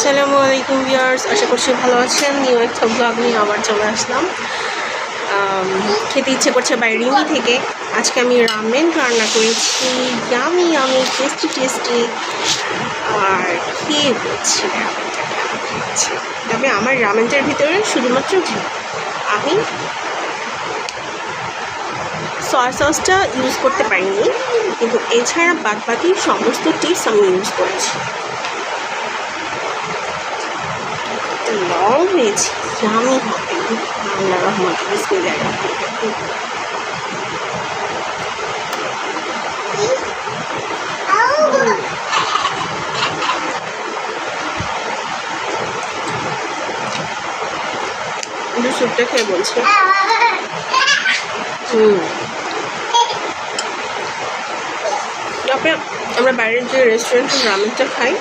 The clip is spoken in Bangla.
আসসালামু আলাইকুম ভিউয়ার্স, আশা করছি ভালো আছেন। নিউ একটা ব্লগ নিয়ে আবার চলে আসলাম। খেতে ইচ্ছে করছে বাইরিমি থেকে। আজকে আমি রামেন রান্না করেছি, ইয়ামি ইয়ামি টেস্টি টেস্টি। আর খেয়ে বলছি রামেনটা কেমন হয়েছে। তবে আমার রামেনটার ভিতরে শুধুমাত্র আমি সয়া সসটা ইউজ করতে পারিনি, কিন্তু এছাড়া বাদবাকি সমস্ত টিপস আমি ইউজ করেছি। লং হয়েছে, জামি হবে আল্লাহ রহমত বিসমিল্লাহ। স্যুপটা খেয়ে বলছি তারপরে আমরা বাইরের যে রেস্টুরেন্টে রামেনটা খাই,